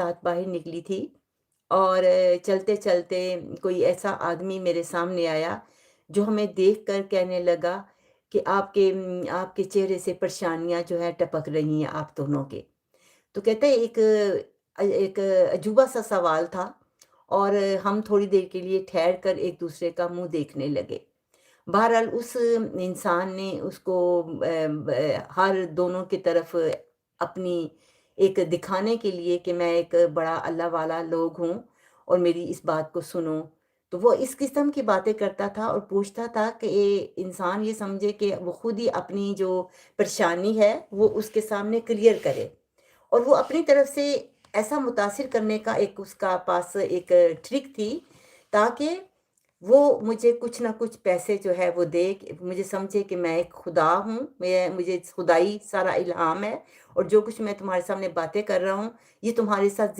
साथ बाहर निकली थी और चलते-चलते कोई ऐसा आदमी मेरे सामने आया, जो हमें देखकर कहने लगा कि आपके चेहरे से परेशानियाँ जो है टपक रही हैं आप दोनों के। तो कहते हैं एक अजूबा-सा सवाल था और हम थोड़ी देर के लिए ठहर कर एक-दूसरे का मुँह देखने लगे। बहरहाल उस इंसान ने उसको हर दोनों की तरफ अपनी एक दिखाने के लिए कि मैं एक बड़ा अल्लाह वाला लोग हूँ और मेरी इस बात को सुनो। तो वो इस किस्म की बातें करता था और पूछता था कि ये इंसान ये समझे कि वो खुद ही अपनी जो परेशानी है, वो उसके सामने क्लियर करे। और वो अपनी तरफ से ऐसा मुतासिर करने का एक उसका पास एक ट्रिक थी, ताकि वो मुझे कुछ ना कुछ पैसे जो है वो दे कि मुझे समझे कि मैं एक खुदा हूँ, मुझे खुदाई सारा इल्हाम है और जो कुछ मैं तुम्हारे सामने बातें कर रहा हूँ, ये तुम्हारे साथ